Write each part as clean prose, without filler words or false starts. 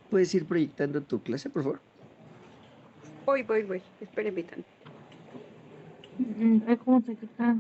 ¿Puedes ir proyectando tu clase, por favor? Voy. Espéreme tantito. ¿Cómo se quita?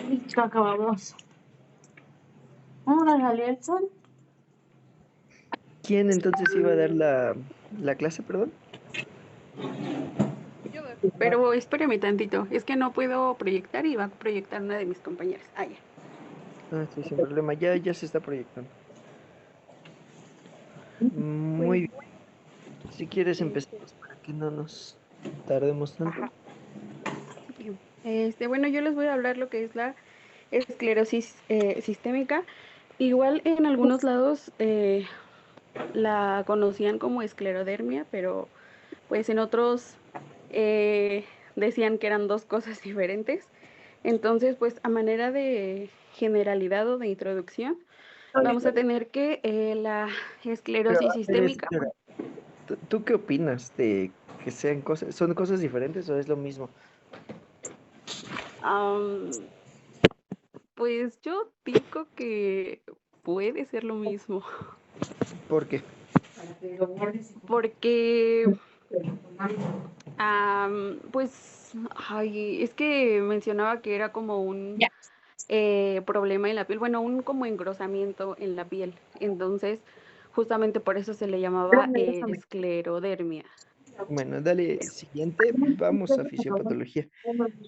Listo, acabamos. Ahora salió el sol. ¿Quién entonces iba a dar la clase, perdón? Pero espéreme tantito. Es que no puedo proyectar y va a proyectar una de mis compañeras. Ah, ya. Ah, sí, sin problema. Ya se está proyectando. Muy Pues, bien. Si quieres este, empezamos para que no nos tardemos tanto. ajá. Bueno, yo les voy a hablar lo que es la esclerosis sistémica. Igual en algunos lados la conocían como esclerodermia, pero pues en otros decían que eran dos cosas diferentes. Entonces, pues a manera de generalidad o de introducción, vamos a tener que la Pero, esclerosis a ver, sistémica. señora, ¿tú qué opinas de que son cosas diferentes o es lo mismo? am, pues yo digo que puede ser lo mismo, ¿Por qué? porque pues, ay, es que mencionaba que era como un problema en la piel, bueno, un como engrosamiento en la piel. Entonces, justamente por eso se le llamaba esclerodermia. Bueno, dale, siguiente, vamos a fisiopatología.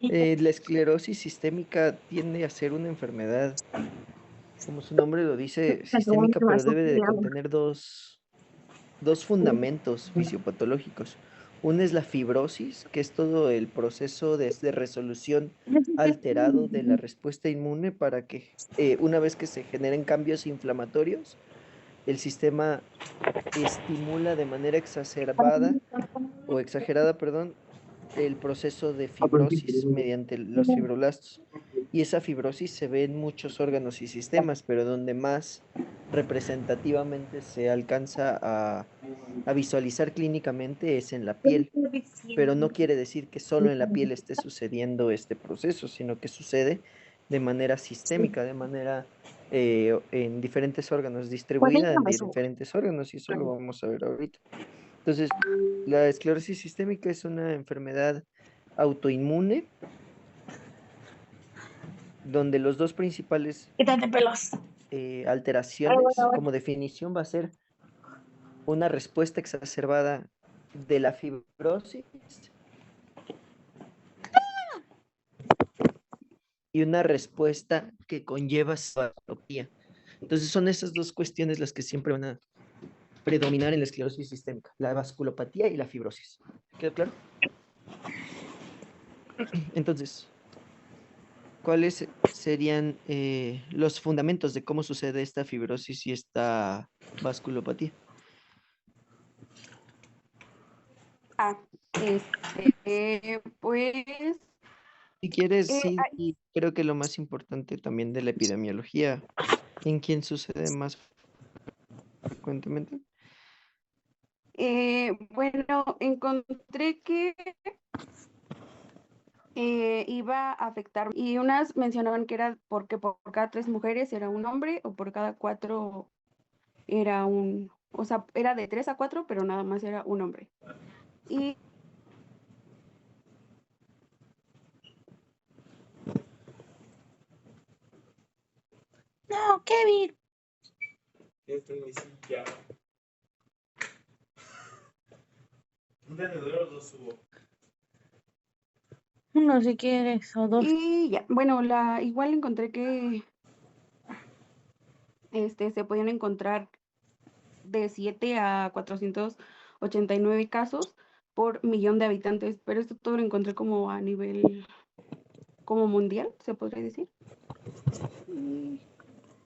La esclerosis sistémica tiende a ser una enfermedad, como su nombre lo dice, sistémica, pero debe de contener dos fundamentos fisiopatológicos. Uno es la fibrosis, que es todo el proceso de resolución alterado de la respuesta inmune para que una vez que se generen cambios inflamatorios, el sistema estimula de manera exacerbada o exagerada, perdón, el proceso de fibrosis mediante los fibroblastos. Y esa fibrosis se ve en muchos órganos y sistemas, pero donde más representativamente se alcanza a visualizar clínicamente es en la piel. Pero no quiere decir que solo en la piel esté sucediendo este proceso, sino que sucede de manera sistémica, de manera en diferentes órganos, distribuida en diferentes órganos, y eso lo vamos a ver ahorita. Entonces, la esclerosis sistémica es una enfermedad autoinmune donde los dos principales Quítate pelos. alteraciones, como definición, va a ser una respuesta exacerbada de la fibrosis y una respuesta que conlleva citopatía. Entonces, son esas dos cuestiones las que siempre van a predominar en la esclerosis sistémica, la vasculopatía y la fibrosis. ¿Queda claro? Entonces, ¿cuáles serían los fundamentos de cómo sucede esta fibrosis y esta vasculopatía? Ah, pues, Si quieres, sí, ay, y creo que lo más importante también de la epidemiología, ¿en quién sucede más frecuentemente? bueno, encontré que iba a afectar y unas mencionaban que era porque por cada 3 mujeres era un hombre o por cada 4 era o sea, era de 3 a 4, pero nada más era un hombre. Y No, Kevin. Esta es mi silla. Un tenedor o dos subo. Uno si quieres o dos. Y ya, bueno, igual encontré que se podían encontrar de 7 a 489 casos por millón de habitantes, pero esto todo lo encontré como a nivel como mundial, se podría decir. Y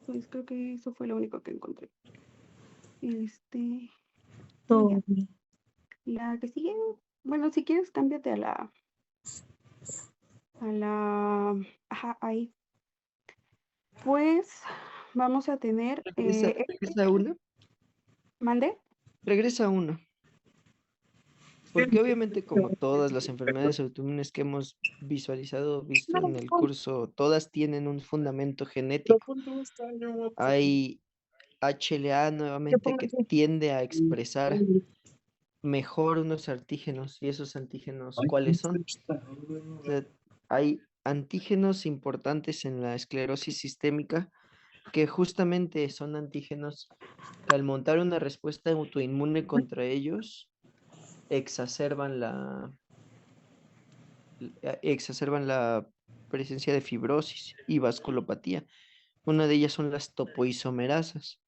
pues creo que eso fue lo único que encontré. Y ya, Toby. la que sigue, bueno, si quieres cámbiate ajá, ahí. Pues vamos a tener, Regresa uno, mande. regresa uno, porque obviamente como todas las enfermedades autoinmunes que hemos visto en el curso, todas tienen un fundamento genético. Hay HLA ¿Qué nuevamente pongo que aquí? tiende a expresar mejor unos antígenos, y esos antígenos, ¿cuáles son? O sea, hay antígenos importantes en la esclerosis sistémica que justamente son antígenos que al montar una respuesta autoinmune contra ellos exacerban la presencia de fibrosis y vasculopatía. Una de ellas son las topoisomerasas.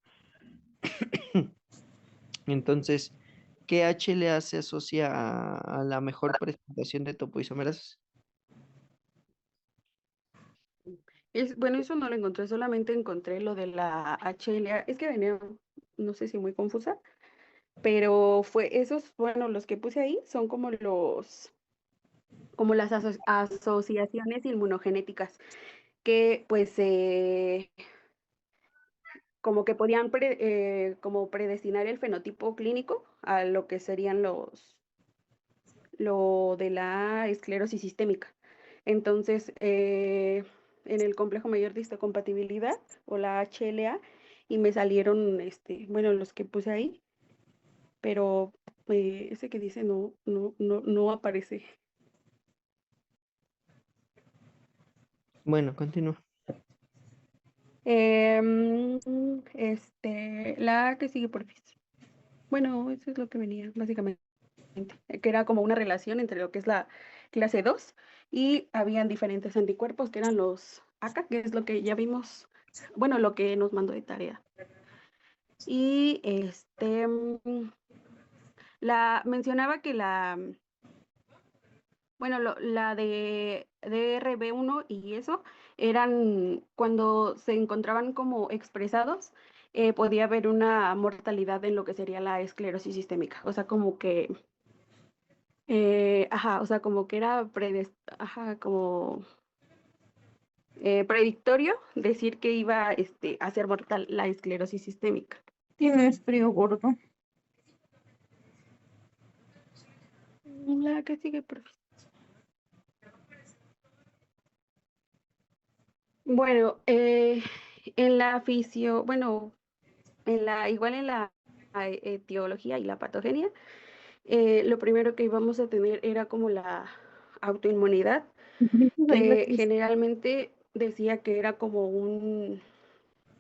Entonces, ¿qué HLA se asocia a la mejor presentación de topoisomerasas? Bueno, eso no lo encontré, solamente encontré lo de la HLA. Es que venía, no sé si muy confusa, pero fue esos, bueno, los que puse ahí son como las asociaciones inmunogenéticas que pues como que podían como predestinar el fenotipo clínico a lo que serían lo de la esclerosis sistémica. Entonces, en el complejo mayor de histocompatibilidad o la HLA, y me salieron, bueno, los que puse ahí, pero ese que dice no aparece. Bueno, continúa. La que sigue por fin. Bueno, eso es lo que venía, básicamente, que era como una relación entre lo que es la clase 2 y habían diferentes anticuerpos que eran los ACA, que es lo que ya vimos, bueno, lo que nos mandó de tarea. Y mencionaba que bueno, la de DRB1 y eso eran cuando se encontraban como expresados, podía haber una mortalidad en lo que sería la esclerosis sistémica. O sea, como que ajá, o sea, como que era ajá, como predictorio decir que iba a ser mortal la esclerosis sistémica. Tienes frío, gordo. La que sigue, profe. Bueno, bueno, igual en la etiología y la patogenia, lo primero que íbamos a tener era como la autoinmunidad, Ahí la que tienes. generalmente decía que era como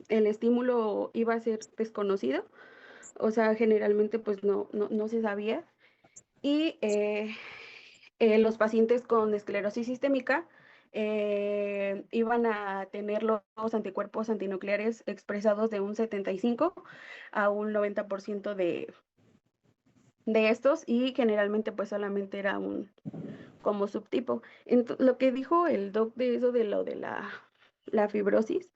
el estímulo iba a ser desconocido, o sea, generalmente pues no se sabía. Y los pacientes con esclerosis sistémica iban a tener los anticuerpos antinucleares expresados de un 75 a un 90% de estos, y generalmente pues solamente era como subtipo. Lo que dijo el doc de eso de lo de la fibrosis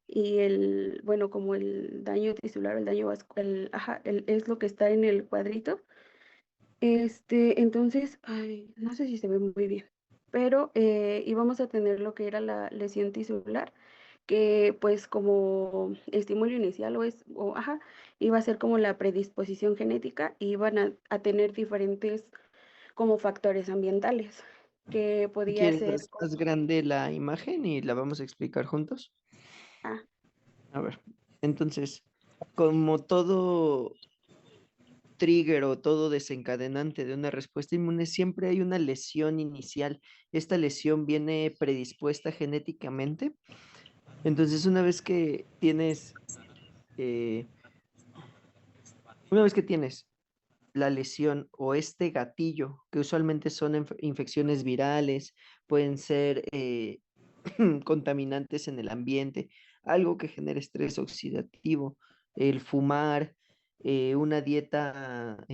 y bueno, como el daño tisular, el daño vascular, ajá, es lo que está en el cuadrito. Entonces, ay, no sé si se ve muy bien, pero íbamos a tener lo que era la lesión tisular, que pues como estímulo inicial ajá, iba a ser como la predisposición genética, y iban a tener diferentes como factores ambientales, que Si podía quieres, ser haz más grande la imagen y la vamos a explicar juntos. ah, A ver, entonces, como todo trigger o todo desencadenante de una respuesta inmune, siempre hay una lesión inicial. Esta lesión viene predispuesta genéticamente. Entonces, eh, una vez que tienes la lesión o este gatillo, que usualmente son infecciones virales, pueden ser contaminantes en el ambiente, algo que genere estrés oxidativo, el fumar, una dieta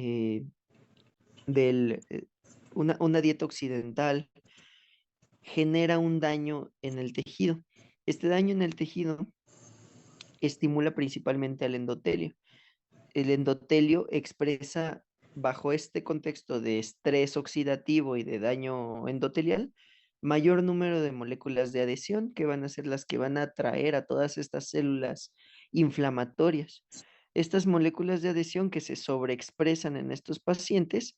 del, una dieta occidental, genera un daño en el tejido. Este daño en el tejido estimula principalmente al endotelio. El endotelio expresa, bajo este contexto de estrés oxidativo y de daño endotelial, mayor número de moléculas de adhesión, que van a ser las que van a atraer a todas estas células inflamatorias. Estas moléculas de adhesión que se sobreexpresan en estos pacientes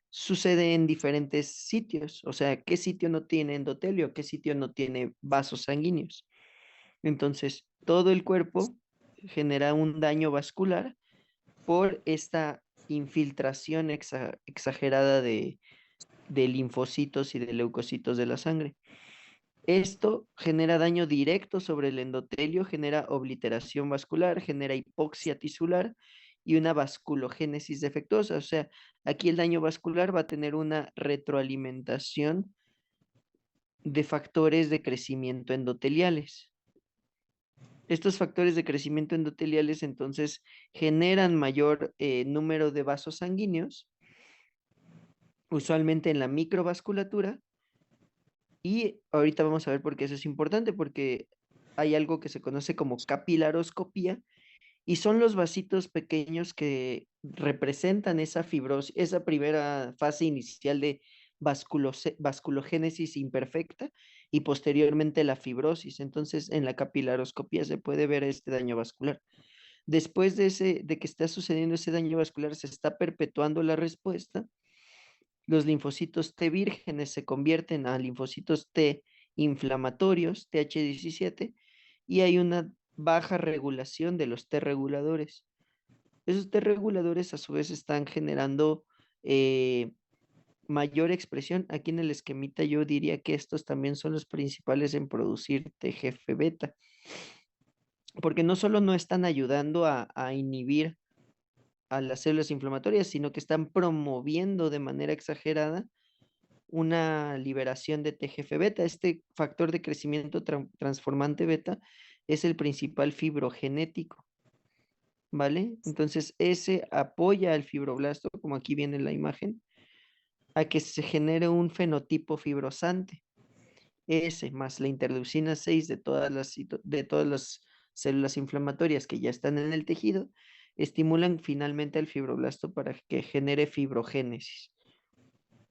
sucede en diferentes sitios, o sea, ¿qué sitio no tiene endotelio? ¿Qué sitio no tiene vasos sanguíneos? Entonces, todo el cuerpo genera un daño vascular por esta infiltración exagerada de linfocitos y de leucocitos de la sangre. Esto genera daño directo sobre el endotelio, genera obliteración vascular, genera hipoxia tisular y una vasculogénesis defectuosa. O sea, aquí el daño vascular va a tener una retroalimentación de factores de crecimiento endoteliales. Estos factores de crecimiento endoteliales entonces generan mayor número de vasos sanguíneos, usualmente en la microvasculatura, y ahorita vamos a ver por qué eso es importante, porque hay algo que se conoce como capilaroscopía, y son los vasitos pequeños que representan esa fibrosis, esa primera fase inicial de vasculogénesis imperfecta y posteriormente la fibrosis. Entonces, en la capilaroscopía se puede ver este daño vascular. Después de que está sucediendo ese daño vascular, se está perpetuando la respuesta. Los linfocitos T vírgenes se convierten a linfocitos T inflamatorios, TH17, y hay una baja regulación de los T reguladores. Esos T reguladores a su vez están generando mayor expresión. Aquí en el esquemita yo diría que estos también son los principales en producir TGF beta, porque no solo no están ayudando a inhibir a las células inflamatorias, sino que están promoviendo de manera exagerada una liberación de TGF beta. Este factor de crecimiento transformante beta es el principal fibrogenético, ¿vale? Entonces, ese apoya al fibroblasto, como aquí viene en la imagen, a que se genere un fenotipo fibrosante. Ese más la interleucina 6 de todas las células inflamatorias que ya están en el tejido, estimulan finalmente al fibroblasto para que genere fibrogénesis.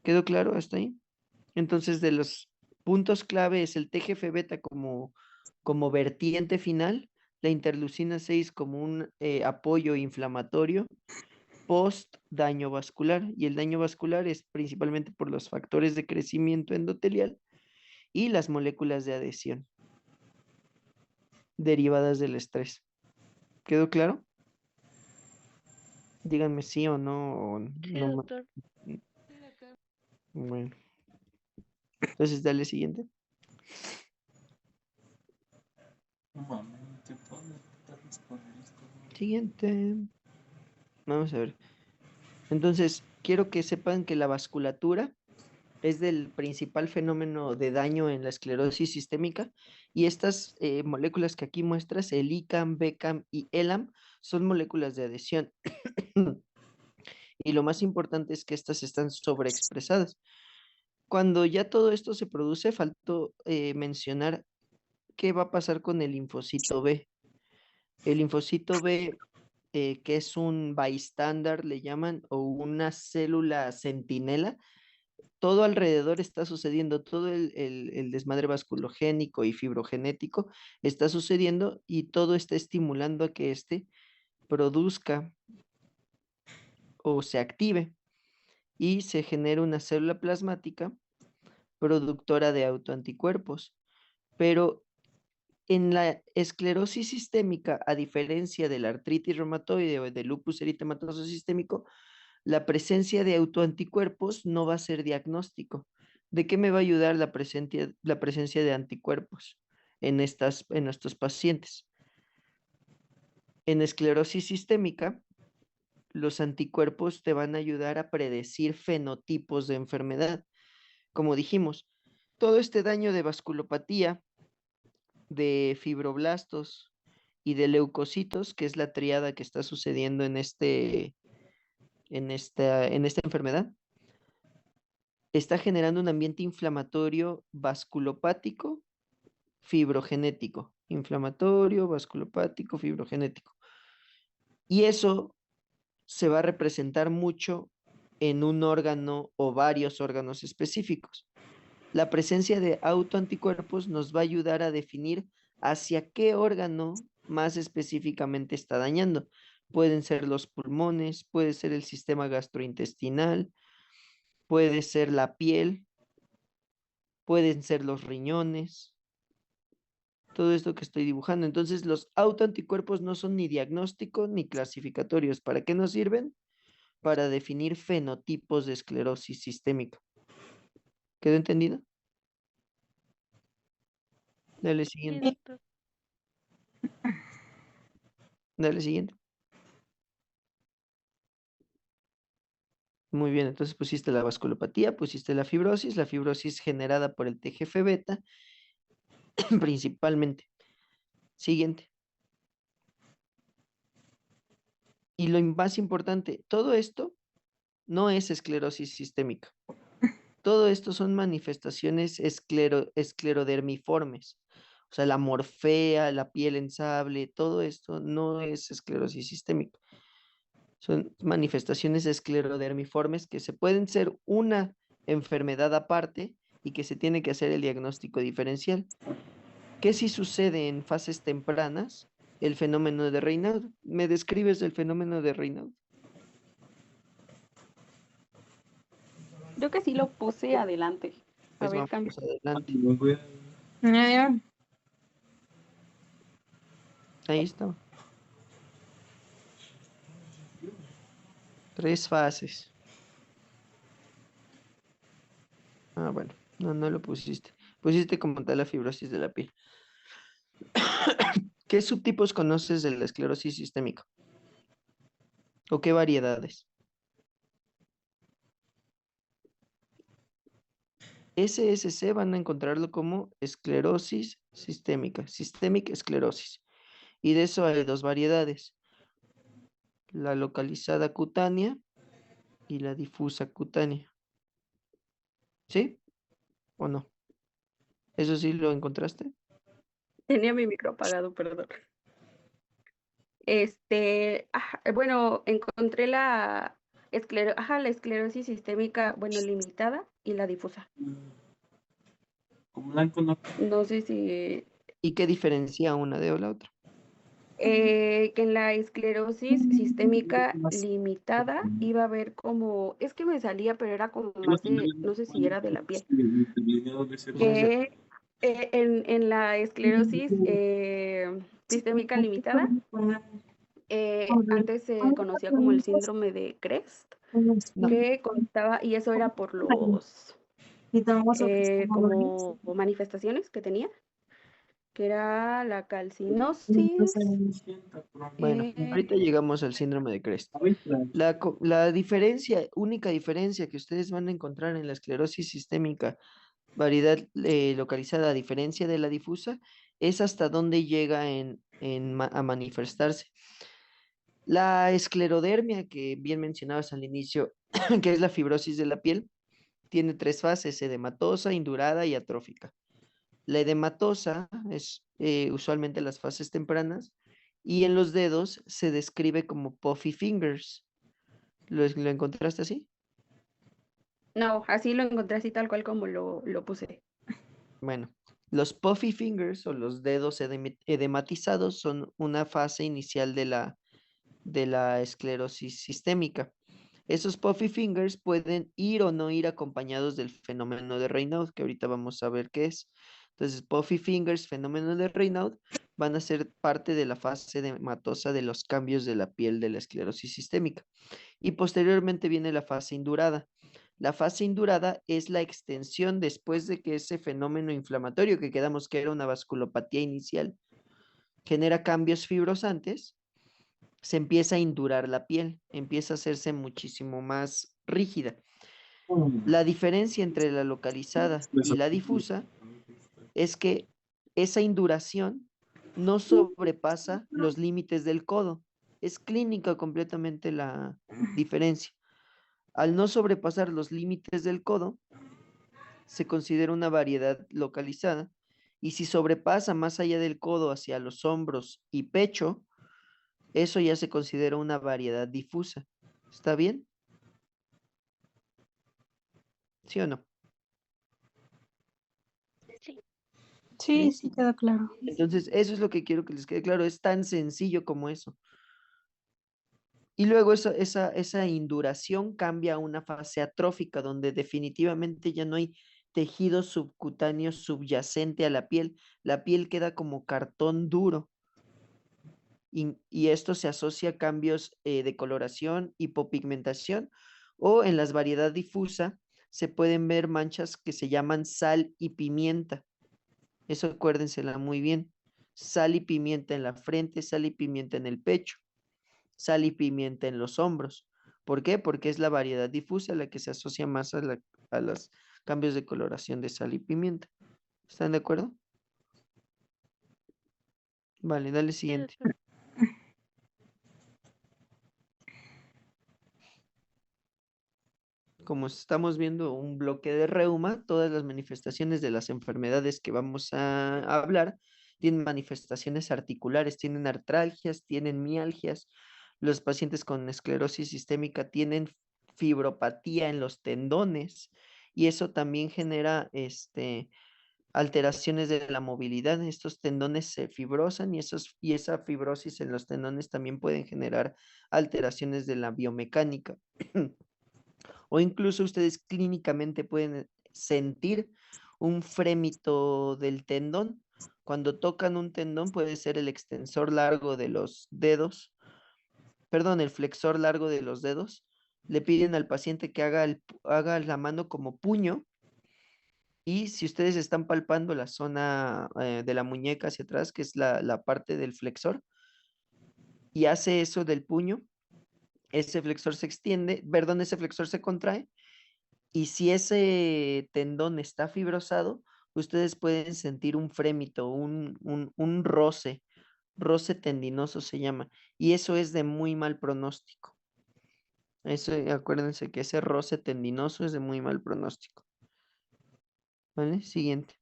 ¿Quedó claro hasta ahí? Entonces, de los puntos clave es el TGF beta como vertiente final, la interleucina 6 como un apoyo inflamatorio post daño vascular, y el daño vascular es principalmente por los factores de crecimiento endotelial y las moléculas de adhesión derivadas del estrés. ¿Quedó claro? Díganme sí o no. Sí, No doctor. bueno, entonces dale siguiente. No mames, no te puedo responder esto. Siguiente. Vamos a ver. Entonces, quiero que sepan que la vasculatura es del principal fenómeno de daño en la esclerosis sistémica, y estas moléculas que aquí muestras, el ICAM, BCAM y ELAM, son moléculas de adhesión. Y lo más importante es que estas están sobreexpresadas. Cuando ya todo esto se produce, faltó mencionar qué va a pasar con el linfocito B. El linfocito B, que es un bystander, le llaman, o una célula centinela, todo alrededor está sucediendo, todo el desmadre vasculogénico y fibrogenético está sucediendo y todo está estimulando a que éste produzca o se active y se genere una célula plasmática productora de autoanticuerpos. Pero en la esclerosis sistémica, a diferencia de la artritis reumatoide o del lupus eritematoso sistémico, la presencia de autoanticuerpos no va a ser diagnóstico. ¿De qué me va a ayudar la presencia de anticuerpos en estos pacientes? En esclerosis sistémica, los anticuerpos te van a ayudar a predecir fenotipos de enfermedad. Como dijimos, todo este daño de vasculopatía, de fibroblastos y de leucocitos, que es la triada que está sucediendo en esta enfermedad, está generando un ambiente inflamatorio vasculopático, fibrogenético. Inflamatorio, vasculopático, fibrogenético. Y eso se va a representar mucho en un órgano o varios órganos específicos. La presencia de autoanticuerpos nos va a ayudar a definir hacia qué órgano más específicamente está dañando. Pueden ser los pulmones, puede ser el sistema gastrointestinal, puede ser la piel, pueden ser los riñones, todo esto que estoy dibujando. Entonces, los autoanticuerpos no son ni diagnósticos ni clasificatorios. ¿Para qué nos sirven? Para definir fenotipos de esclerosis sistémica. ¿Quedó entendido? Dale Sí, siguiente. doctor. Dale siguiente. Muy bien, entonces pusiste la vasculopatía, pusiste la fibrosis generada por el TGF beta, principalmente. Siguiente. Y lo más importante, todo esto no es esclerosis sistémica. Todo esto son manifestaciones esclerodermiformes. O sea, la morfea, la piel en sable, todo esto no es esclerosis sistémica. Son manifestaciones esclerodermiformes que se pueden ser una enfermedad aparte y que se tiene que hacer el diagnóstico diferencial. ¿Qué si sucede en fases tempranas? El fenómeno de Raynaud. ¿Me describes el fenómeno de Raynaud? Creo que sí lo puse adelante. A Pues ver, vamos cambio. adelante. Ya. Ahí está. 3 fases. Ah, bueno, no lo pusiste. Pusiste como tal la fibrosis de la piel. ¿Qué subtipos conoces de la esclerosis sistémica? ¿O qué variedades? SSC van a encontrarlo como esclerosis sistémica, systemic esclerosis. Y de eso hay dos variedades, la localizada cutánea y la difusa cutánea. ¿Sí o no? ¿Eso sí lo encontraste? Tenía mi micro apagado, perdón. Bueno, encontré la esclerosis sistémica, bueno, limitada y la difusa. Como blanco no. No sé si ¿Y qué diferencia una de la otra? que en la esclerosis sistémica limitada iba a haber como, es que me salía, pero era como más de, no sé si era de la piel, que en la esclerosis sistémica limitada, antes se conocía como el síndrome de Crest, No, que constaba, y eso era por los como manifestaciones que tenía, que era la calcinosis, bueno, eh, ahorita llegamos al síndrome de Crest. La diferencia, única diferencia que ustedes van a encontrar en la esclerosis sistémica, variedad localizada a diferencia de la difusa, es hasta dónde llega a manifestarse. La esclerodermia, que bien mencionabas al inicio, que es la fibrosis de la piel, tiene tres fases: edematosa, indurada y atrófica. La edematosa es usualmente las fases tempranas y en los dedos se describe como puffy fingers. ¿Lo encontraste así? No, así lo encontré así tal cual como lo puse. Bueno, los puffy fingers o los dedos edematizados son una fase inicial de la esclerosis sistémica. Esos puffy fingers pueden ir o no ir acompañados del fenómeno de Raynaud, que ahorita vamos a ver qué es. Entonces, puffy fingers, fenómeno de Raynaud, van a ser parte de la fase edematosa de los cambios de la piel de la esclerosis sistémica. Y posteriormente viene la fase indurada. La fase indurada es la extensión después de que ese fenómeno inflamatorio, que quedamos que era una vasculopatía inicial, genera cambios fibrosantes, se empieza a indurar la piel, empieza a hacerse muchísimo más rígida. La diferencia entre la localizada y la difusa es que esa induración no sobrepasa los límites del codo. Es clínica completamente la diferencia. Al no sobrepasar los límites del codo, se considera una variedad localizada, y si sobrepasa más allá del codo hacia los hombros y pecho, eso ya se considera una variedad difusa. ¿Está bien? ¿Sí o no? Sí, sí, quedó claro. Entonces, eso es lo que quiero que les quede claro. Es tan sencillo como eso. Y luego esa induración cambia a una fase atrófica, donde definitivamente ya no hay tejido subcutáneo subyacente a la piel. La piel queda como cartón duro. Y esto se asocia a cambios de coloración, hipopigmentación, o en las variedad difusa se pueden ver manchas que se llaman sal y pimienta. Eso acuérdensela muy bien. Sal y pimienta en la frente, sal y pimienta en el pecho, sal y pimienta en los hombros. ¿Por qué? Porque es la variedad difusa la que se asocia más a los cambios de coloración de sal y pimienta. ¿Están de acuerdo? Vale, dale siguiente. Como estamos viendo un bloque de reuma, todas las manifestaciones de las enfermedades que vamos a hablar tienen manifestaciones articulares, tienen artralgias, tienen mialgias. Los pacientes con esclerosis sistémica tienen fibropatía en los tendones, y eso también genera alteraciones de la movilidad. Estos tendones se fibrosan, y esa fibrosis en los tendones también pueden generar alteraciones de la biomecánica. O incluso ustedes clínicamente pueden sentir un frémito del tendón. Cuando tocan un tendón, puede ser el extensor largo de los dedos, perdón, el flexor largo de los dedos. Le piden al paciente que haga la mano como puño, y si ustedes están palpando la zona de la muñeca hacia atrás, que es la parte del flexor, y hace eso del puño, ese flexor se extiende, perdón, ese flexor se contrae. Y si ese tendón está fibrosado, ustedes pueden sentir un frémito, un roce tendinoso se llama, y eso es de muy mal pronóstico. Eso, acuérdense que ese roce tendinoso es de muy mal pronóstico. ¿Vale? Siguiente.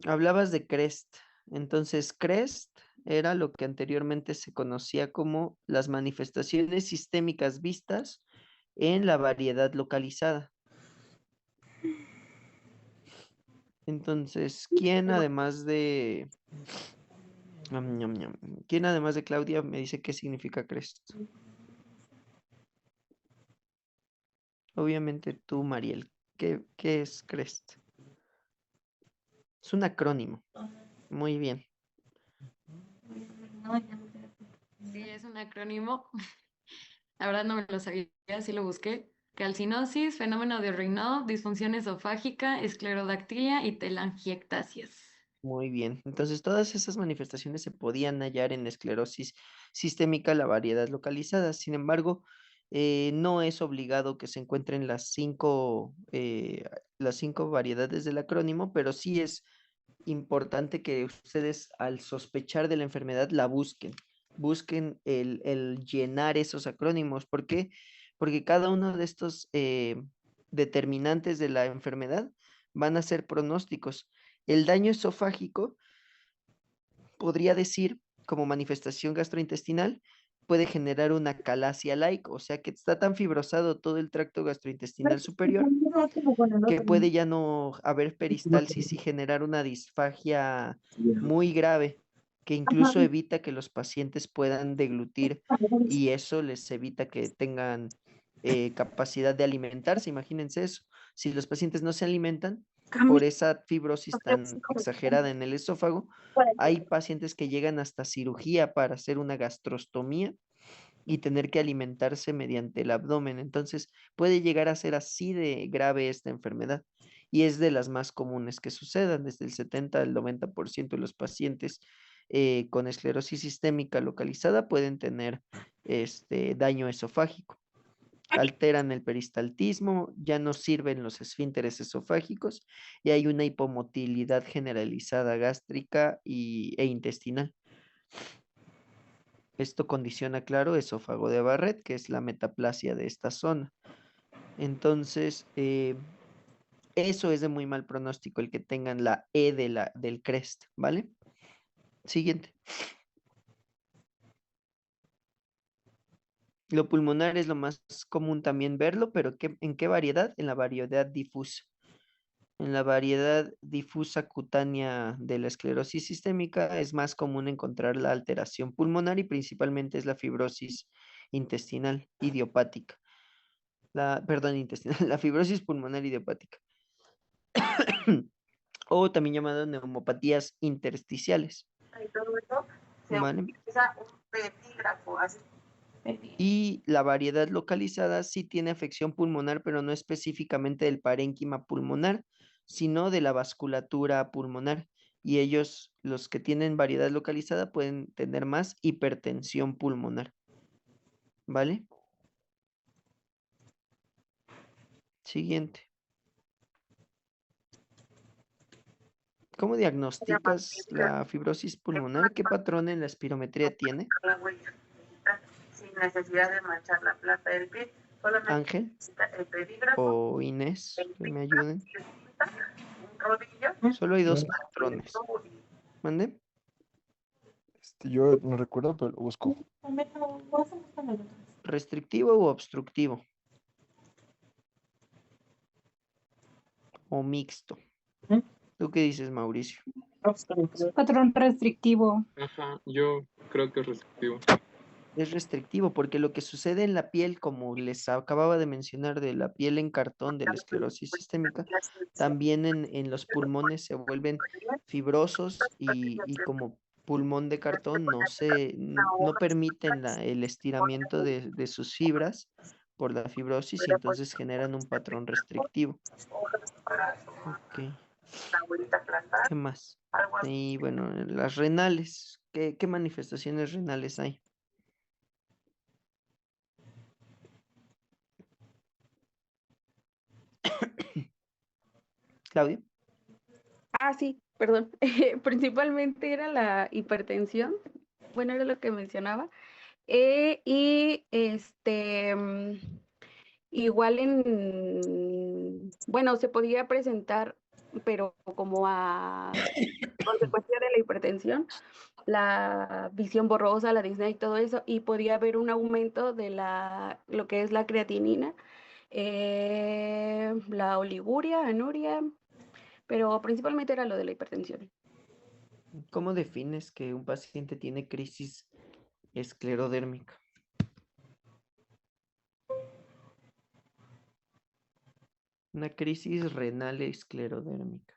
Hablabas de CREST. Entonces, CREST era lo que anteriormente se conocía como las manifestaciones sistémicas vistas en la variedad localizada. Entonces, ¿quién además de Claudia me dice qué significa CREST? Obviamente tú, Mariel. ¿Qué es CREST? Es un acrónimo. Muy bien. Sí, es un acrónimo. La verdad no me lo sabía, sí lo busqué. Calcinosis, fenómeno de Raynaud, disfunción esofágica, esclerodactilia y telangiectasias. Muy bien. Entonces, todas esas manifestaciones se podían hallar en la esclerosis sistémica, la variedad localizada. Sin embargo, no es obligado que se encuentren las cinco variedades del acrónimo, pero sí es importante que ustedes, al sospechar de la enfermedad, la busquen. busquen el llenar esos acrónimos. ¿Por qué? Porque cada uno de estos determinantes de la enfermedad van a ser pronósticos. El daño esofágico podría decir, como manifestación gastrointestinal, puede generar una calasia-like, o sea que está tan fibrosado todo el tracto gastrointestinal superior que puede ya no haber peristalsis y generar una disfagia muy grave, que incluso evita que los pacientes puedan deglutir y eso les evita que tengan capacidad de alimentarse. Imagínense eso. Si los pacientes no se alimentan por esa fibrosis tan exagerada en el esófago, hay pacientes que llegan hasta cirugía para hacer una gastrostomía y tener que alimentarse mediante el abdomen. Entonces, puede llegar a ser así de grave esta enfermedad y es de las más comunes que sucedan. Desde el 70 al 90% de los pacientes con esclerosis sistémica localizada pueden tener este daño esofágico. Alteran el peristaltismo, ya no sirven los esfínteres esofágicos y hay una hipomotilidad generalizada gástrica e intestinal. Esto condiciona, claro, esófago de Barrett, que es la metaplasia de esta zona. Entonces, eso es de muy mal pronóstico, el que tengan la E del CREST, ¿vale? Siguiente. Lo pulmonar es lo más común también verlo, pero ¿en qué variedad? En la variedad difusa. En la variedad difusa cutánea de la esclerosis sistémica es más común encontrar la alteración pulmonar y principalmente es la fibrosis intestinal idiopática. Perdón, intestinal, la fibrosis pulmonar idiopática, o también llamada neumopatías intersticiales, Y todo eso se ¿vale? utiliza un petígrafo, así. Y la variedad localizada sí tiene afección pulmonar, pero no específicamente del parénquima pulmonar, sino de la vasculatura pulmonar. Y ellos, los que tienen variedad localizada, pueden tener más hipertensión pulmonar, ¿vale? Siguiente. ¿Cómo diagnosticas la fibrosis pulmonar? ¿Qué patrón en la espirometría tiene? La huella digital, sin necesidad de manchar la plata del pie, solamente Ángel necesita el pedígrafo, o Inés, el que me pícula, ayuden. un rodillo. Solo hay dos patrones. ¿Mande? Yo no recuerdo, pero lo busco. ¿Restrictivo u obstructivo? ¿O mixto? ¿Tú qué dices, Mauricio? Patrón restrictivo. Ajá, yo creo que es restrictivo. Es restrictivo porque lo que sucede en la piel, como les acababa de mencionar, de la piel en cartón de la esclerosis sistémica, también en los pulmones se vuelven fibrosos y como pulmón de cartón no permiten el estiramiento de sus fibras por la fibrosis y entonces generan un patrón restrictivo. Ok, La abuelita plantar, ¿qué más? algo así. Y bueno, las renales, ¿qué manifestaciones renales hay? Claudia. Ah, sí, perdón. Principalmente era la hipertensión. Bueno, era lo que mencionaba. Y igual bueno, se podía presentar, pero como a consecuencia de la hipertensión, la visión borrosa, la disnea y todo eso, y podía haber un aumento de lo que es la creatinina, la oliguria, anuria, pero principalmente era lo de la hipertensión. ¿Cómo defines que un paciente tiene crisis esclerodérmica? Una crisis renal esclerodérmica.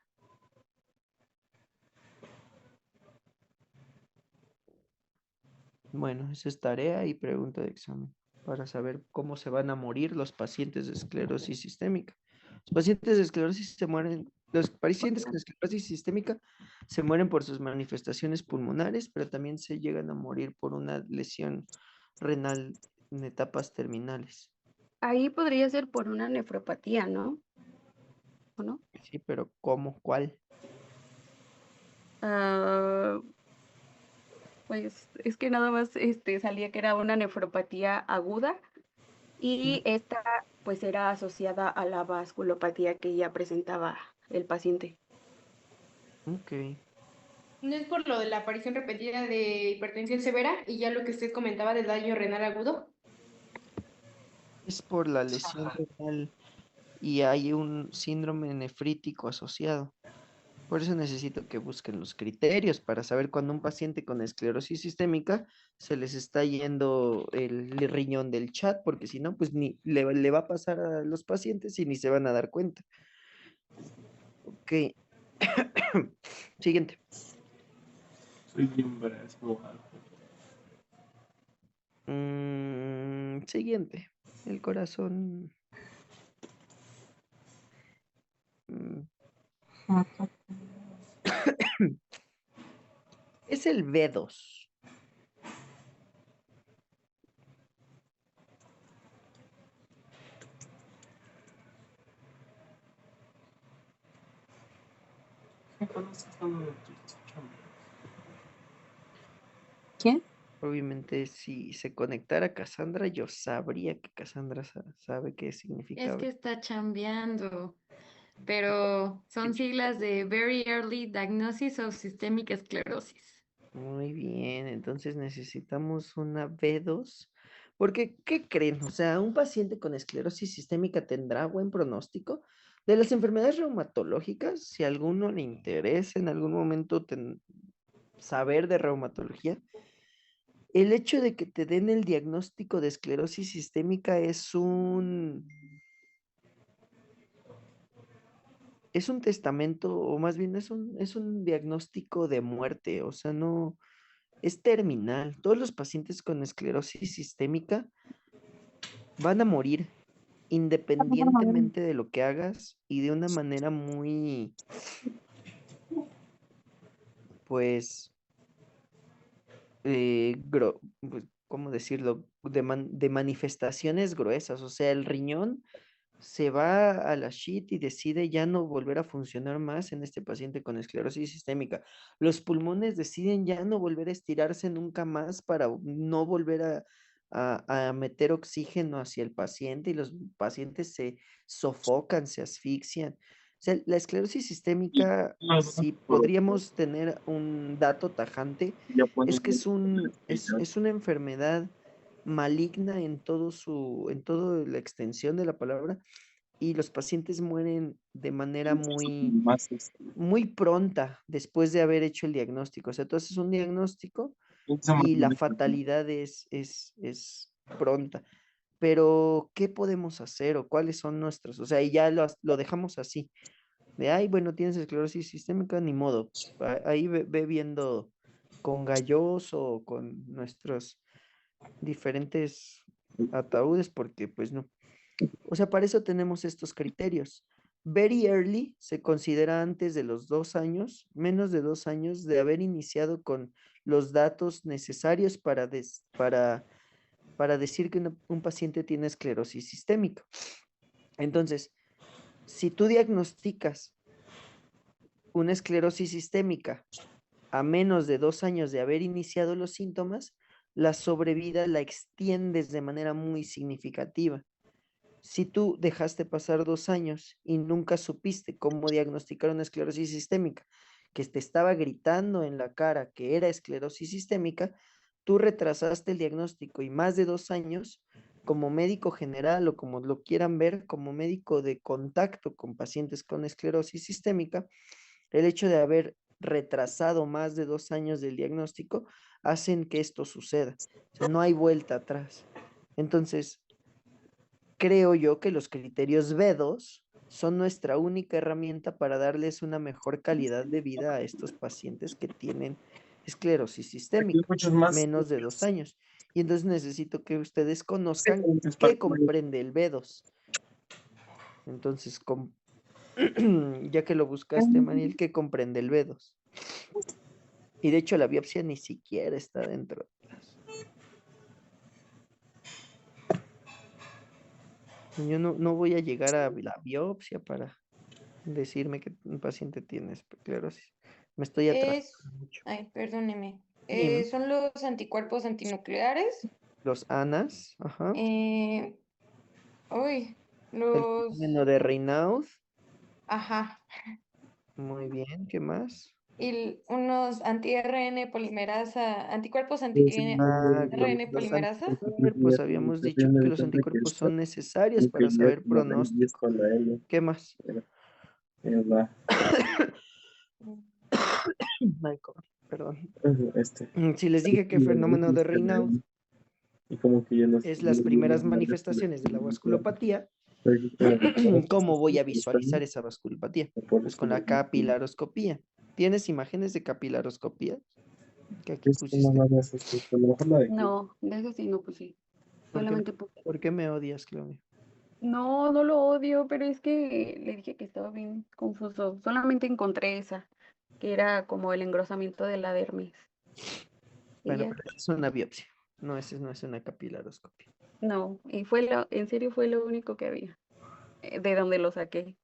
Bueno, esa es tarea y pregunta de examen para saber cómo se van a morir los pacientes de esclerosis sistémica. Los pacientes con esclerosis sistémica se mueren por sus manifestaciones pulmonares, pero también se llegan a morir por una lesión renal en etapas terminales. Ahí podría ser por una nefropatía, ¿no? ¿O no? Sí, pero ¿cómo? ¿Cuál? Ah, pues es que nada más salía que era una nefropatía aguda y esta pues era asociada a la vasculopatía que ya presentaba el paciente. Ok. No es por lo de la aparición repetida de hipertensión severa y ya lo que usted comentaba del daño renal agudo. Es por la lesión renal y hay un síndrome nefrítico asociado. Por eso necesito que busquen los criterios para saber cuando un paciente con esclerosis sistémica se les está yendo el riñón del chat, porque si no, pues ni le va a pasar a los pacientes y ni se van a dar cuenta. Ok. Siguiente. Soy bien brazo alto. Siguiente. El corazón. Es el V2. ¿Quién? Obviamente, si se conectara Cassandra, yo sabría que Cassandra sabe qué significa. Es que está chambeando, pero son siglas de Very Early Diagnosis of Systemic Sclerosis. Muy bien, entonces necesitamos una B2. Porque, ¿qué creen? O sea, un paciente con esclerosis sistémica tendrá buen pronóstico. De las enfermedades reumatológicas, si a alguno le interesa en algún momento saber de reumatología, el hecho de que te den el diagnóstico de esclerosis sistémica es un testamento, o más bien es un diagnóstico de muerte, o sea, no, es terminal. Todos los pacientes con esclerosis sistémica van a morir independientemente de lo que hagas y de una manera muy, pues, pues, ¿cómo decirlo? De manifestaciones gruesas. O sea, el riñón se va a la shit y decide ya no volver a funcionar más en este paciente con esclerosis sistémica. Los pulmones deciden ya no volver a estirarse nunca más para no volver a meter oxígeno hacia el paciente y los pacientes se sofocan, se asfixian. O sea, la esclerosis sistémica, si podríamos tener un dato tajante, es que es una enfermedad maligna en toda la extensión de la palabra, y los pacientes mueren de manera muy pronta después de haber hecho el diagnóstico. O sea, tú haces un diagnóstico y la fatalidad es pronta. Pero, ¿qué podemos hacer o cuáles son nuestros? O sea, y ya lo dejamos así. De, ay, bueno, tienes esclerosis sistémica, ni modo. Ahí ve viendo con gallos o con nuestros diferentes ataúdes, porque pues no. O sea, para eso tenemos estos criterios. Very early se considera antes de los 2 años, menos de 2 años de haber iniciado con los datos necesarios para decir que un paciente tiene esclerosis sistémica. Entonces, si tú diagnosticas una esclerosis sistémica a menos de 2 años de haber iniciado los síntomas, la sobrevida la extiendes de manera muy significativa. Si tú dejaste pasar 2 años y nunca supiste cómo diagnosticar una esclerosis sistémica, que te estaba gritando en la cara que era esclerosis sistémica, tú retrasaste el diagnóstico y más de 2 años, como médico general o como lo quieran ver, como médico de contacto con pacientes con esclerosis sistémica, el hecho de haber retrasado más de 2 años del diagnóstico hacen que esto suceda. O sea, no hay vuelta atrás. Entonces, creo yo que los criterios V2 son nuestra única herramienta para darles una mejor calidad de vida a estos pacientes que tienen esclerosis sistémica, menos de 2 años. Y entonces necesito que ustedes conozcan qué comprende el V2. Entonces, ya que lo buscaste, Maniel, ¿qué comprende el V2? Y de hecho la biopsia ni siquiera está dentro de las... Yo no voy a llegar a la biopsia para decirme que un paciente tiene esclerosis. Me estoy atrasando mucho. Ay, perdóneme. Dime. Son los anticuerpos antinucleares. Los ANAS, ajá. Uy, El los... fenómeno de Raynaud, Ajá. muy bien, ¿qué más? Y unos anti-RN polimerasa, anticuerpos Ah, anti-RN los polimerasa. anticuerpos, habíamos dicho que los anticuerpos son necesarios para saber pronóstico. ¿Qué más? Michael, perdón. Si les dije que fenómeno de Raynaud es las primeras manifestaciones de la vasculopatía, ¿cómo voy a visualizar esa vasculopatía? Pues con la capilaroscopía. ¿Tienes imágenes de capilaroscopía? Que aquí pusiste. No, de eso sí no puse. ¿Por qué, Solamente puse. por qué me odias, Claudia? No, no lo odio, pero es que le dije que estaba bien confuso. Solamente encontré esa, que era como el engrosamiento de la dermis. Y Bueno, ya. pero es una biopsia. No es una capilaroscopia. No, y en serio fue lo único que había, de donde lo saqué.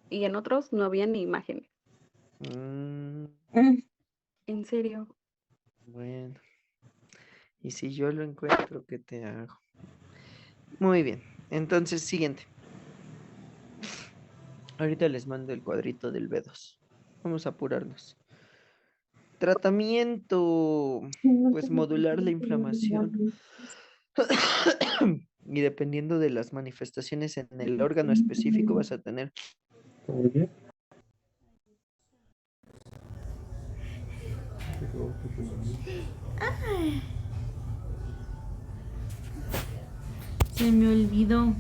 Y en otros no había ni imágenes. Mm, En serio. bueno. Y si yo lo encuentro, ¿qué te hago? Muy bien. Entonces, siguiente. Ahorita les mando el cuadrito del B2. Vamos a apurarnos. Tratamiento, pues modular la inflamación. Y dependiendo de las manifestaciones en el órgano específico, vas a tener Se me olvidó.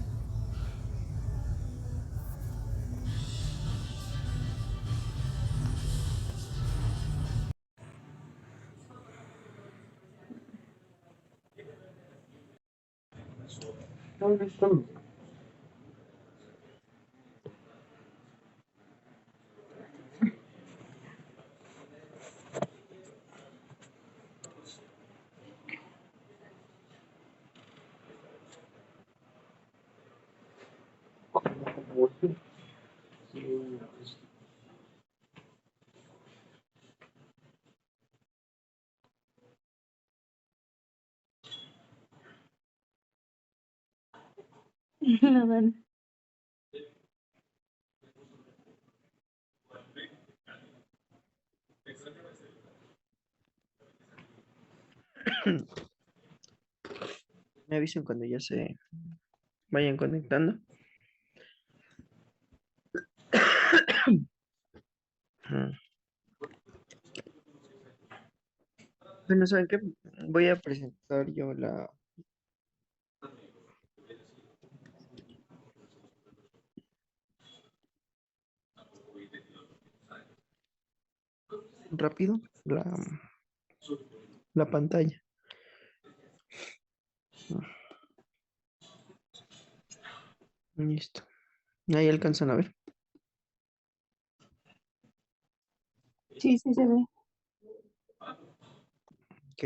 La Dana. me avisen cuando ya se vayan conectando. Bueno, ¿saben qué? Voy a presentar yo la... rápido, la pantalla. Listo. Ahí alcanzan a ver. Sí, sí se ve. Ok.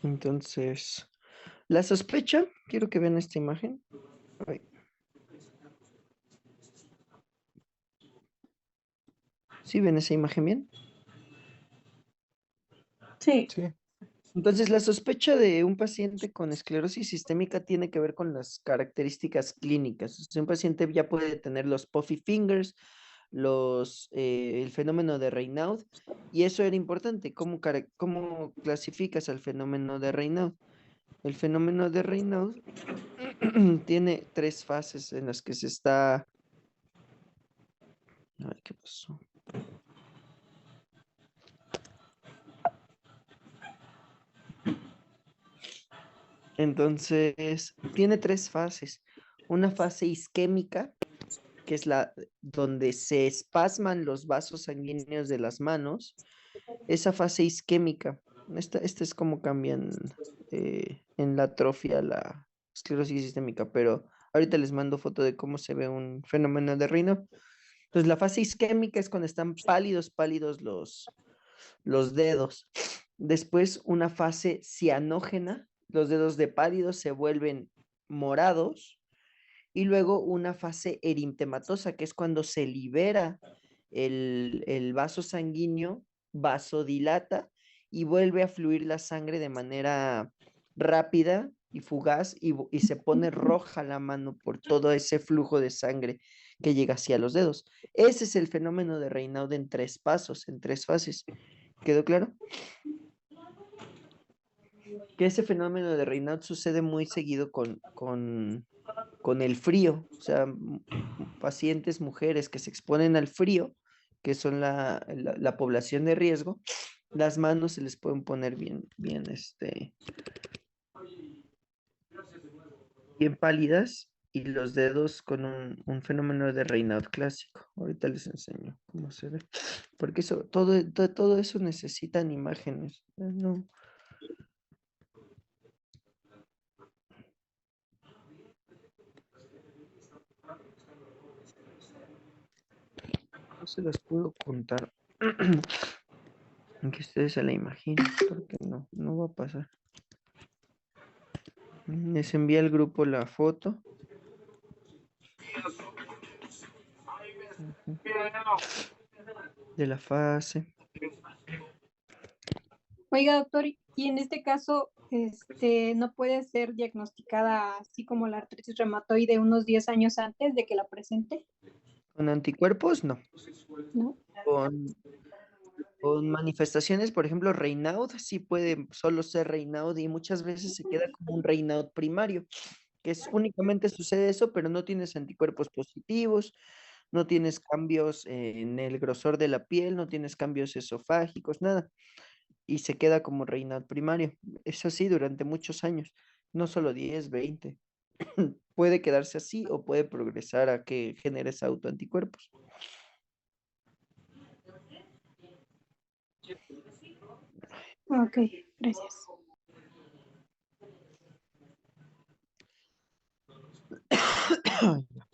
Entonces, la sospecha, quiero que vean esta imagen. Ay. ¿Sí ven esa imagen bien? Sí. Sí. Entonces, la sospecha de un paciente con esclerosis sistémica tiene que ver con las características clínicas. O sea, un paciente ya puede tener los puffy fingers, el fenómeno de Raynaud, y eso era importante. ¿Cómo clasificas al fenómeno de Raynaud? El fenómeno de Raynaud tiene 3 fases en las que se está... Ay, ¿qué pasó? Entonces, tiene 3 fases. Una fase isquémica, que es la donde se espasman los vasos sanguíneos de las manos. Esa fase isquémica, esta es como cambian en la atrofia la esclerosis sistémica, pero ahorita les mando foto de cómo se ve un fenómeno de Raynaud. Entonces, la fase isquémica es cuando están pálidos los dedos. Después una fase cianógena, los dedos de pálidos se vuelven morados, y luego una fase eritematosa, que es cuando se libera el vaso sanguíneo, vasodilata y vuelve a fluir la sangre de manera rápida y fugaz y se pone roja la mano por todo ese flujo de sangre que llega hacia los dedos. Ese es el fenómeno de Raynaud en 3 pasos, en 3 fases. ¿Quedó claro? Que ese fenómeno de Raynaud sucede muy seguido con el frío, o sea, pacientes mujeres que se exponen al frío, que son la población de riesgo, las manos se les pueden poner bien, bien pálidas y los dedos con un fenómeno de Raynaud clásico. Ahorita les enseño cómo se ve, porque eso, todo eso necesitan imágenes, no. No se las puedo contar. Aunque ustedes se la imaginen, porque no va a pasar. Les envié al grupo la foto. De la fase. Oiga, doctor, y en este caso, no puede ser diagnosticada así como la artritis reumatoide unos 10 años antes de que la presente, Con anticuerpos, no. ¿no? Con manifestaciones, por ejemplo, Raynaud, sí puede solo ser Raynaud y muchas veces se queda como un Raynaud primario, que es únicamente sucede eso, pero no tienes anticuerpos positivos, no tienes cambios en el grosor de la piel, no tienes cambios esofágicos, nada. Y se queda como Raynaud primario. Eso sí, durante muchos años, no solo 10, 20. Puede quedarse así o puede progresar a que generes autoanticuerpos. Ok, gracias.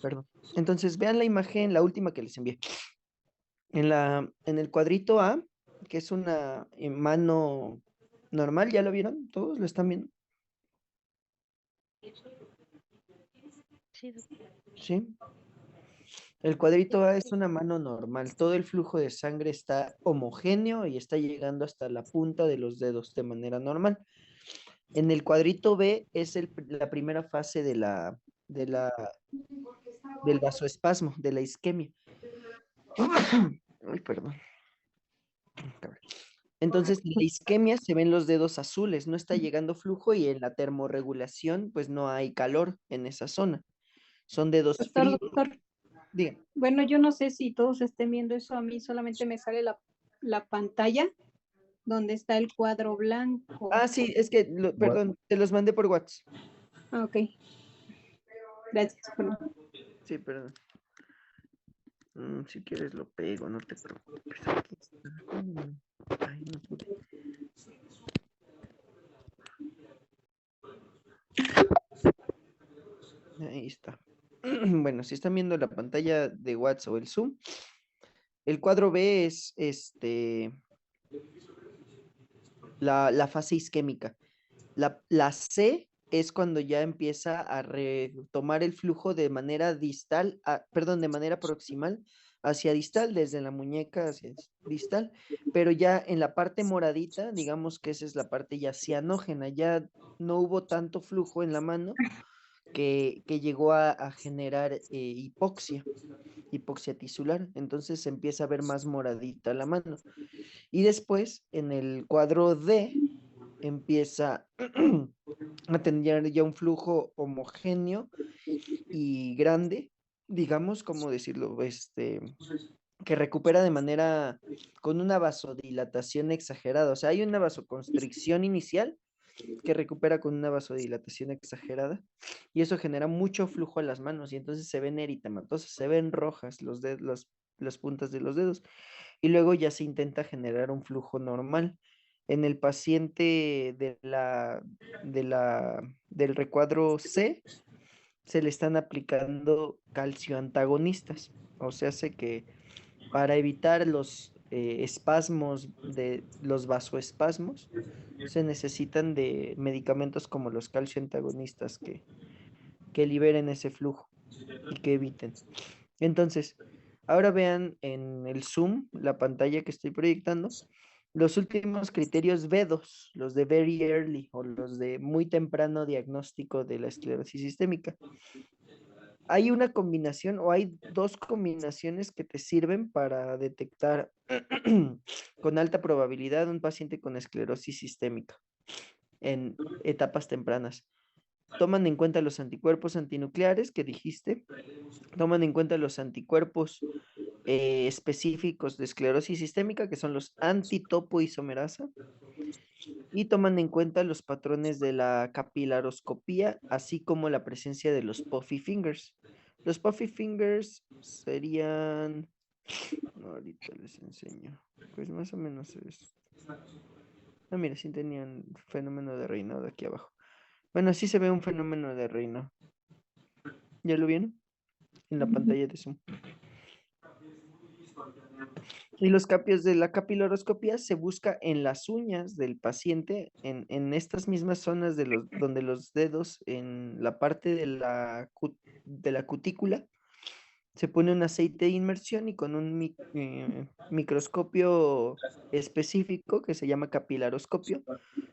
Perdón. Entonces, vean la imagen, la última que les envié. En el cuadrito A, que es una mano normal, ¿ya lo vieron? ¿Todos lo están viendo? Sí, doctor. Sí. El cuadrito A es una mano normal. Todo el flujo de sangre está homogéneo y está llegando hasta la punta de los dedos de manera normal. En el cuadrito B es la primera fase del vasoespasmo, de la isquemia. Ay, perdón. Entonces, en la isquemia se ven los dedos azules, no está llegando flujo y en la termorregulación, pues no hay calor en esa zona. Son dedos fríos. Doctor, Digan. bueno, yo no sé si todos estén viendo eso, a mí solamente me sale la pantalla donde está el cuadro blanco. Ah, sí, es que, perdón, te los mandé por WhatsApp. Ah, ok. Gracias. Perdón. Sí, perdón. Si quieres lo pego, no te preocupes. Aquí está. Ay, no pude. Ahí está. Bueno, si están viendo la pantalla de WhatsApp o el Zoom, el cuadro B es la fase isquémica. La C es cuando ya empieza a retomar el flujo de manera distal, perdón, de manera proximal hacia distal, desde la muñeca hacia distal, pero ya en la parte moradita, digamos que esa es la parte ya cianógena, ya no hubo tanto flujo en la mano que llegó a generar hipoxia tisular, entonces se empieza a ver más moradita la mano. Y después, en el cuadro D, empieza a tener ya un flujo homogéneo y grande, digamos, ¿cómo decirlo? Que recupera de manera, con una vasodilatación exagerada, o sea, hay una vasoconstricción inicial que recupera con una vasodilatación exagerada y eso genera mucho flujo a las manos y entonces se ven eritematosas, se ven rojas las puntas de los dedos y luego ya se intenta generar un flujo normal. En el paciente del recuadro C se le están aplicando calcioantagonistas, o sea, hace que para evitar espasmos, de los vasoespasmos, se necesitan de medicamentos como los calcio antagonistas que liberen ese flujo y que eviten. Entonces, ahora vean en el Zoom, la pantalla que estoy proyectando, los últimos criterios V2, los de very early o los de muy temprano diagnóstico de la esclerosis sistémica. Hay una combinación o hay dos combinaciones que te sirven para detectar con alta probabilidad un paciente con esclerosis sistémica en etapas tempranas. Toman en cuenta los anticuerpos antinucleares que dijiste, toman en cuenta los anticuerpos específicos de esclerosis sistémica, que son los antitopoisomerasa, y toman en cuenta los patrones de la capilaroscopía, así como la presencia de los puffy fingers. Los puffy fingers serían, ahorita les enseño, pues más o menos es. Ah, mira, sí tenían fenómeno de Raynaud aquí abajo. Bueno, sí se ve un fenómeno de Raynaud. ¿Ya lo vieron? En la pantalla de Zoom. Y los capios de la capilaroscopía se busca en las uñas del paciente, en estas mismas zonas donde los dedos, en la parte de la cutícula, se pone un aceite de inmersión y con un microscopio específico que se llama capilaroscopio,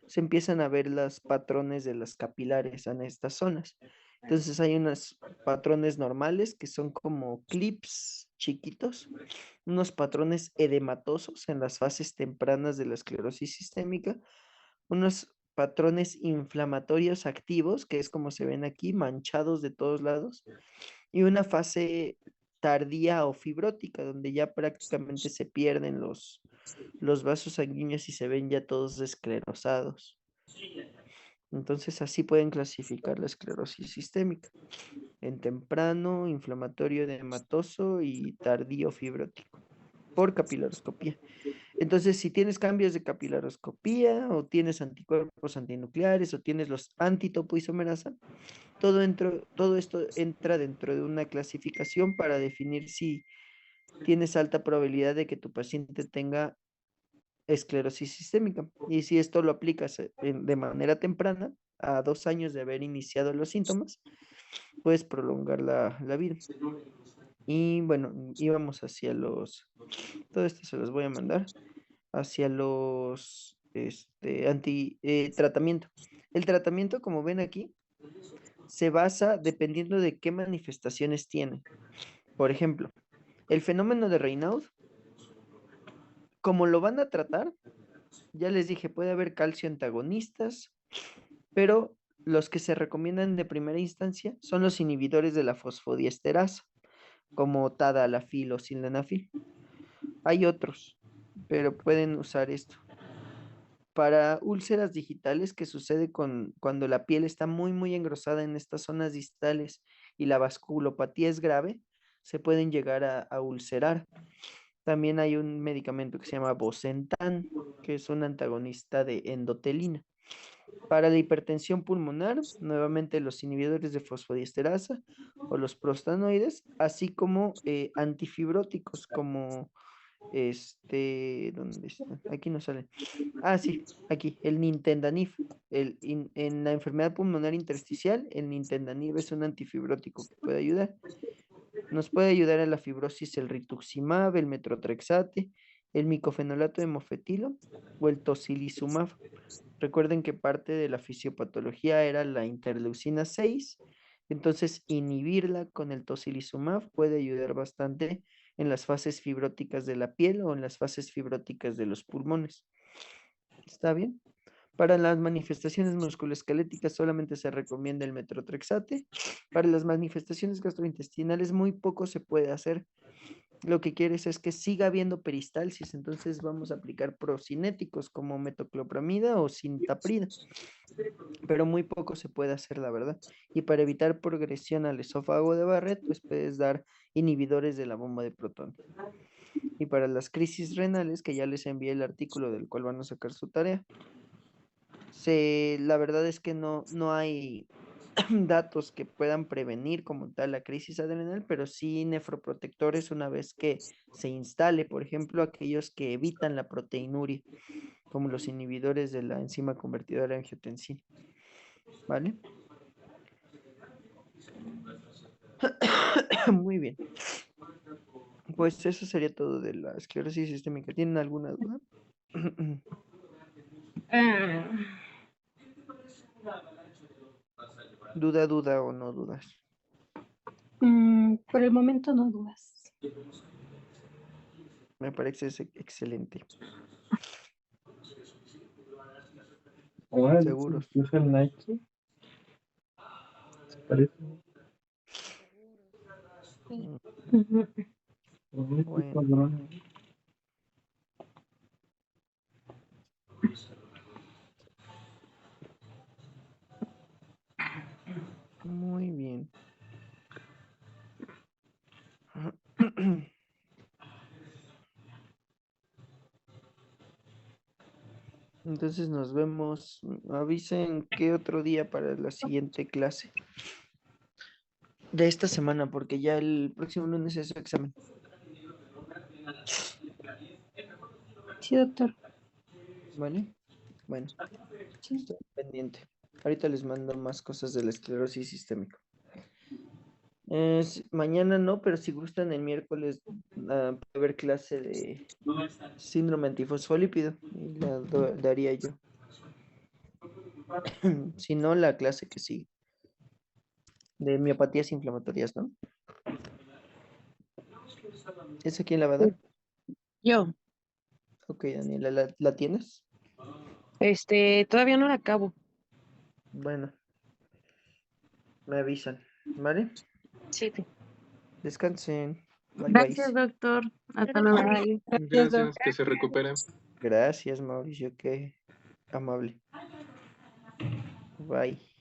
se empiezan a ver los patrones de las capilares en estas zonas. Entonces hay unos patrones normales que son como clips chiquitos, unos patrones edematosos en las fases tempranas de la esclerosis sistémica, unos patrones inflamatorios activos, que es como se ven aquí, manchados de todos lados, y una fase tardía o fibrótica, donde ya prácticamente se pierden los vasos sanguíneos y se ven ya todos esclerosados. Entonces así pueden clasificar la esclerosis sistémica en temprano, inflamatorio edematoso y tardío fibrótico por capilaroscopía. Entonces, si tienes cambios de capilaroscopía o tienes anticuerpos antinucleares o tienes los antitopoisomerasa, todo esto entra dentro de una clasificación para definir si tienes alta probabilidad de que tu paciente tenga esclerosis sistémica. Y si esto lo aplicas de manera temprana, a 2 años de haber iniciado los síntomas, puedes prolongar la vida. Y bueno, íbamos hacia todo esto se los voy a mandar, hacia los, tratamiento. El tratamiento, como ven aquí, se basa dependiendo de qué manifestaciones tiene. Por ejemplo, el fenómeno de Raynaud, como lo van a tratar, ya les dije, puede haber calcio antagonistas, pero los que se recomiendan de primera instancia son los inhibidores de la fosfodiesterasa, como tadalafil o sildenafil. Hay otros, pero pueden usar esto. Para úlceras digitales, que sucede cuando la piel está muy, muy engrosada en estas zonas distales y la vasculopatía es grave, se pueden llegar a ulcerar. También hay un medicamento que se llama Bosentan, que es un antagonista de endotelina. Para la hipertensión pulmonar, nuevamente los inhibidores de fosfodiesterasa o los prostanoides, así como antifibróticos como ¿dónde está? Aquí no sale. Ah, sí, aquí, el Nintedanib. En la enfermedad pulmonar intersticial, el Nintedanib es un antifibrótico que puede ayudar. Nos puede ayudar a la fibrosis el rituximab, el metrotrexate, el micofenolato de mofetilo o el tocilizumab. Recuerden que parte de la fisiopatología era la interleucina 6, entonces inhibirla con el tocilizumab puede ayudar bastante en las fases fibróticas de la piel o en las fases fibróticas de los pulmones. ¿Está bien? Para las manifestaciones musculoesqueléticas solamente se recomienda el metrotrexate. Para las manifestaciones gastrointestinales muy poco se puede hacer. Lo que quieres es que siga habiendo peristalsis, entonces vamos a aplicar procinéticos como metoclopramida o cintaprida, pero muy poco se puede hacer, la verdad. Y para evitar progresión al esófago de Barrett, pues puedes dar inhibidores de la bomba de protones. Y para las crisis renales, que ya les envié el artículo del cual van a sacar su tarea, la verdad es que no hay datos que puedan prevenir como tal la crisis adrenal, pero sí nefroprotectores una vez que se instale, por ejemplo, aquellos que evitan la proteinuria, como los inhibidores de la enzima convertidora de angiotensina, ¿vale? Muy bien. Pues eso sería todo de la esclerosis sistémica. ¿Tienen alguna duda? Duda o no dudas. Por el momento no dudas. Me parece excelente. Ahora Seguros. incluso el Nike. ¿Se parece? Ujú. Bueno, muy bien. Entonces nos vemos. Avisen qué otro día para la siguiente clase de esta semana, porque ya el próximo lunes es su examen. Sí, doctor. ¿Vale? Bueno, Sí. estoy pendiente. Ahorita les mando más cosas de la esclerosis sistémica. Mañana no, pero si gustan el miércoles puede haber clase de síndrome antifosfolípido y la daría yo. Si no, la clase que sigue de miopatías inflamatorias, ¿no? ¿Esa quién la va a dar? Yo, Ok, Daniela, ¿la tienes? todavía no la acabo. Bueno, me avisan, ¿vale? Sí. Descansen. Bye, Gracias, bye. doctor. Hasta Gracias. luego. Gracias, doc. Gracias, que se recupere. Gracias, Mauricio, qué amable. Bye.